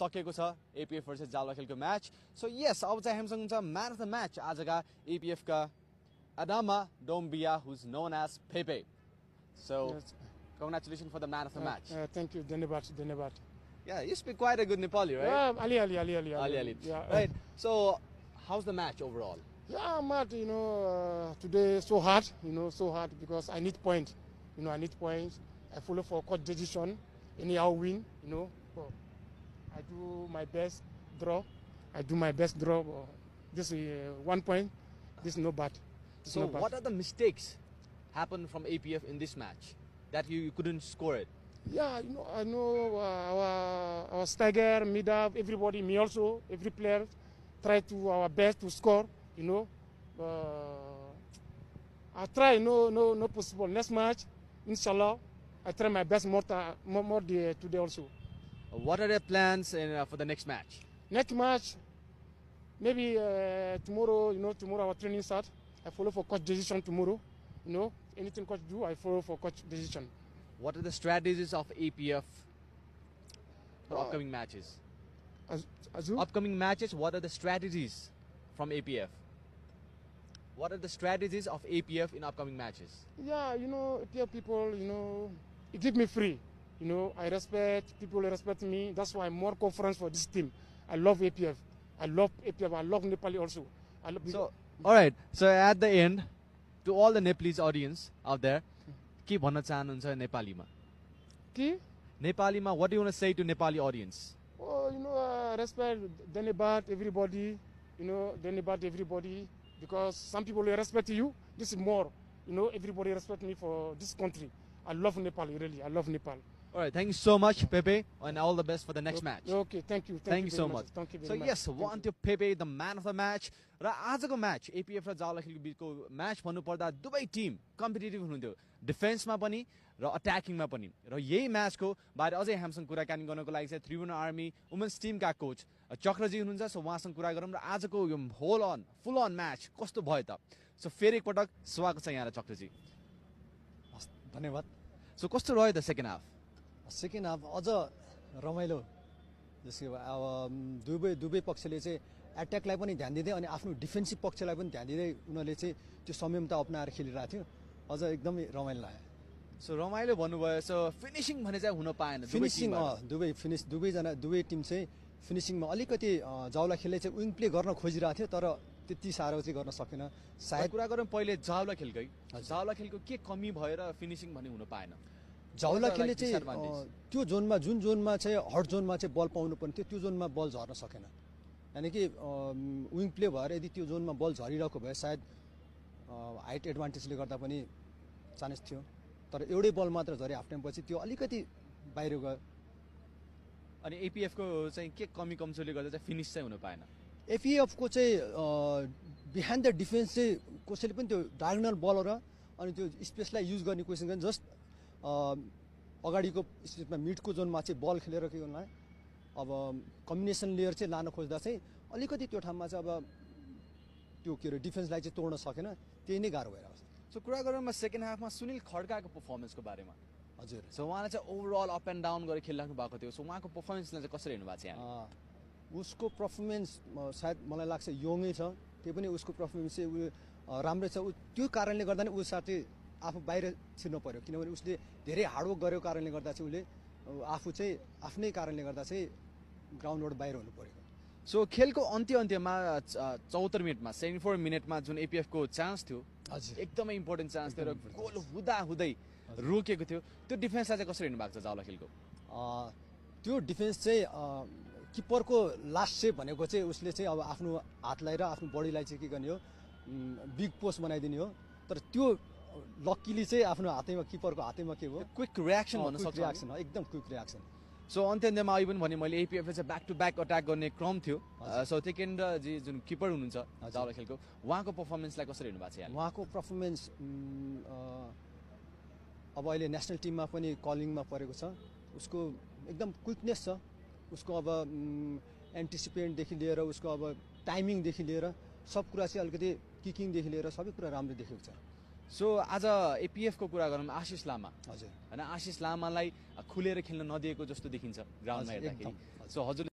सकेको छ APF versus जावलाखेलको म्याच सो यस अब चाहिँ हामीसँग हुन्छ म्यान अफ द म्याच आजका एपीएफ का Adama Doumbia who's known as Pepe so Yes. congratulations for the man of the match Thank you, Dhanyabad. yeah you speak quite a good Nepali right Yeah, Ali. Ali. Yeah. Right so how's the match overall Yeah, Matt, today so hard, because I need points. I need points. I follow for court decision, anyhow win, So I do my best draw. But this is 1 point. This is no bad. so what are the mistakes happened from APF in this match that you couldn't score it Yeah, I know our stagger, mid up, everybody, me also, every player try to our best to score, I try, no possible. Next match, inshallah, I try my best more today also. what are the plans for the next match Next match, maybe tomorrow, tomorrow our training start. I follow for coach decision tomorrow. Anything coach do, I follow for coach decision. what are the strategies of APF for upcoming matches Azu? upcoming matches what are the strategies from APF what are the strategies of APF in upcoming matches Yeah, APF people, it give me free. I respect people, respect me. That's why I'm more confident for this team. I love APF. I love Nepali also. so all right so at the end to all the Nepalese audience out there के भन्न चाहनुहुन्छ नेपालीमा नेपालीमा what do you want to say to Nepali audience Respect Dhanyabad everybody. Dhanyabad everybody, because some people respect you. This is more. Everybody respect me for this country. I love Nepal, really. I love Nepal. all right thank you so much Pepe and all the best for the next match Okay, thank you. Thank you so very much. Thank you very So much. yes, one to Pepe, the man of the match. र आजको match APF र जावलाखेलको बिचको match भन्नुपर्दा दुवै team competitive हुनुहुन्थ्यो डिफेन्समा पनि र अट्याकिङमा पनि र यही म्याचको बारे अझै हामीसँग कुराकानी गर्नको लागि चाहिँ त्रिभुवन आर्मी वुमेन्स टिमका कोच चक्रजी हुनुहुन्छ सो उहाँसँग कुरा गरौँ र आजको यो फुल अन म्याच कस्तो भयो त सो फेरि एकपटक स्वागत छ यहाँलाई चक्रजी धन्यवाद सो कस्तो रह्यो त सेकेन्ड हाफ अझ रमाइलो जसको अब दुवै पक्षले चाहिँ एट्याकलाई पनि ध्यान दिँदै अनि आफ्नो डिफेन्सिभ पक्षलाई पनि ध्यान दिँदै उनीहरूले चाहिँ त्यो संयमता अपनाएर खेलिरहेको थियो अझ एकदमै रमाइलो लाग्यो सो रमाइलो भन्नुभयो सो फिनिसिङ भने चाहिँ हुन पाएन फिनिसिङ दुवै टिम चाहिँ फिनिसिङमा अलिकति जावलाखेलले चाहिँ विङ प्ले गर्न खोजिरहेको थियो तर त्यति साह्रो चाहिँ गर्न सकेन सायद कुरा गरौँ पहिले जावलाखेलको के कमी भएर फिनिसिङ भने हुन पाएन जावलाखेलले चाहिँ त्यो जोनमा जुन जोनमा चाहिँ हट जोनमा चाहिँ बल पाउनु पर्ने थियो त्यो जोनमा बल झर्न सकेन यानि कि विङ प्ले भएर यदि त्यो जोनमा बल झरिरहेको भए सायद हाइट एडभान्टेजले गर्दा पनि चान्स थियो तर एउटै बल मात्र झरे हाफ टाइमपछि त्यो अलिकति बाहिर गयो अनि एपीएफको चाहिँ के कमी कमजोरीले गर्दा चाहिँ फिनिस चाहिँ हुन पाएन एपीएफको चाहिँ बिहाइन्ड द डिफेन्स चाहिँ कसैले पनि त्यो डायगोनल बलर अनि त्यो स्पेसलाई युज गर्ने कोसिस गर्ने जस्ट अगाडिको स्पेसमा मिडको जोनमा चाहिँ बल खेलेर के गर्नु अब कम्बिनेसन लेयर चाहिँ लान खोज्दा चाहिँ अलिकति त्यो ठाउँमा चाहिँ अब त्यो के अरे डिफेन्सलाई चाहिँ तोड्न सकेन त्यही नै गाह्रो भइरहेको छ सो कुरा गरौँ सेकेन्ड हाफमा सुनिल खड्काको पर्फर्मेन्सको बारेमा हजुर सो उहाँले चाहिँ ओभरअल अप एन्ड डाउन गरेर खेलिराख्नु भएको थियो सो उहाँको पर्फर्मेन्सलाई चाहिँ कसरी हेर्नु भएको छ यहाँ उसको पर्फर्मेन्स सायद मलाई लाग्छ यङै छ त्यही पनि उसको पर्फर्मेन्स चाहिँ राम्रै छ त्यो कारणले गर्दा नै ऊ साथै आफू बाहिर छिर्नु पर्यो किनभने उसले धेरै हार्डवर्क गरेको कारणले गर्दा चाहिँ उसले आफू चाहिँ आफ्नै कारणले गर्दा चाहिँ ग्राउन्डबाट बाहिर हुनु पर्यो सो खेलको अन्त्यमा 74 मिनटमा 74 मिनटमा जुन एपीएफको चान्स थियो एकदमै इम्पोर्टेन्ट चान्स थियो र गोल हुँदै रोकेको थियो त्यो डिफेन्सलाई चाहिँ कसरी हेर्नु भएको छ जावलाखेलको त्यो डिफेन्स चाहिँ किपरको लास्ट सेभ भनेको चाहिँ उसले चाहिँ अब आफ्नो हातलाई र आफ्नो बडीलाई चाहिँ के गर्ने हो बिग पोस्ट बनाइदिने हो तर त्यो लक्कीली चाहिँ आफ्नो हातैमा किपरको हातैमा के हो क्विक रियाक्सन भन्न सक्छ रियाक्सन एकदम क्विक रियाक्सन सो अन्त्यमा अहिले पनि भने मैले एपीएफले चाहिँ ब्याक टु ब्याक अट्याक गर्ने क्रम थियो सो सेकेन्ड जी जुन किपर हुनुहुन्छ जावलाखेलको उहाँको पर्फर्मेन्सलाई कसरी हेर्नु भएको छ यहाँ उहाँको पर्फर्मेन्स अब अहिले नेसनल टिममा पनि कलिङमा परेको छ उसको एकदम क्विकनेस छ उसको अब एन्टिसिपेन्टदेखि लिएर उसको अब टाइमिङदेखि लिएर सब कुरा चाहिँ अलिकति किकिङदेखि लिएर सबै कुरा राम्रो देखेको छ सो आज एपीएफको कुरा गरौँ आशिष लामा हजुर हैन आशिष लामालाई खुलेर खेल्न नदिएको जस्तो देखिन्छ ग्राउन्डमा हेर्दाखेरि सो हजुर